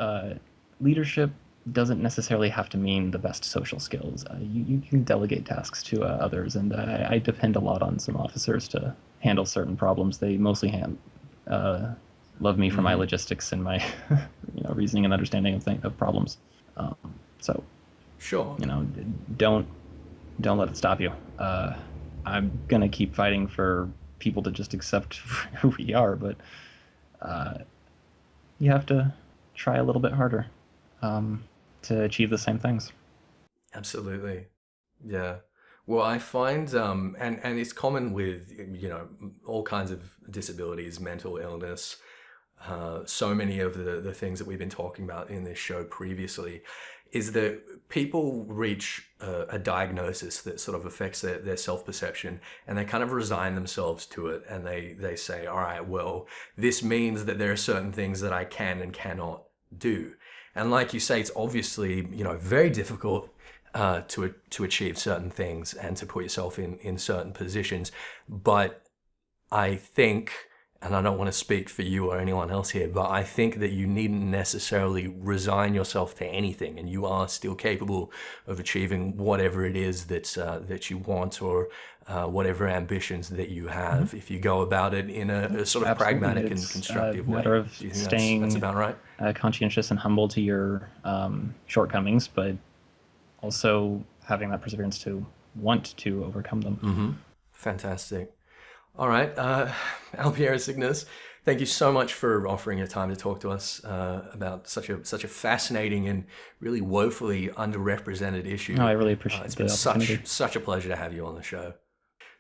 Leadership doesn't necessarily have to mean the best social skills. You can delegate tasks to others, and I depend a lot on some officers to handle certain problems. They mostly love me for my logistics and my reasoning and understanding of problems. So sure, don't let it stop you. I'm gonna keep fighting for people to just accept who we are, but you have to try a little bit harder to achieve the same things. Absolutely. Yeah. Well, I find, and it's common with, all kinds of disabilities, mental illness, so many of the things that we've been talking about in this show previously, is that people reach a diagnosis that sort of affects their self-perception, and they kind of resign themselves to it, and they say, all right, well, this means that there are certain things that I can and cannot do. And like you say, it's obviously, very difficult to achieve certain things and to put yourself in certain positions. But I think, and I don't want to speak for you or anyone else here, but I think that you needn't necessarily resign yourself to anything, and you are still capable of achieving whatever it is that you want, or whatever ambitions that you have, if you go about it in a sort of Absolutely. pragmatic It's and constructive a way. matter of Do you think staying that's about right? conscientious and humble to your shortcomings, but also having that perseverance to want to overcome them. Fantastic. All right, Albireo Cygnus, thank you so much for offering your time to talk to us about such a fascinating and really woefully underrepresented issue. No, I really appreciate It's the been opportunity. such a pleasure to have you on the show.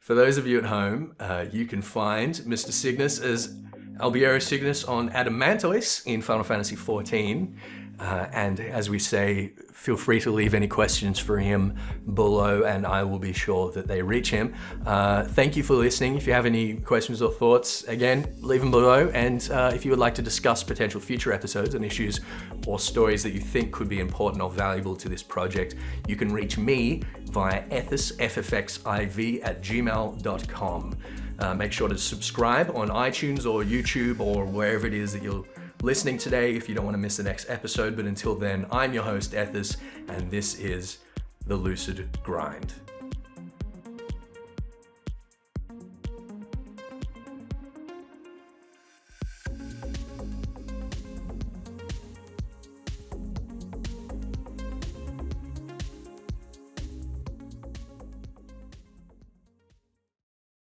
For those of you at home, you can find Mr. Cygnus as Albireo Cygnus on Adamantois in Final Fantasy XIV. And as we say, feel free to leave any questions for him below, and I will be sure that they reach him. Thank you for listening. If you have any questions or thoughts, again, leave them below. And if you would like to discuss potential future episodes and issues or stories that you think could be important or valuable to this project, you can reach me via Ethys, ffxiv@gmail.com. Make sure to subscribe on iTunes or YouTube or wherever it is that you're listening today if you don't want to miss the next episode. But until then, I'm your host, Ethys, and this is The Lucid Grind.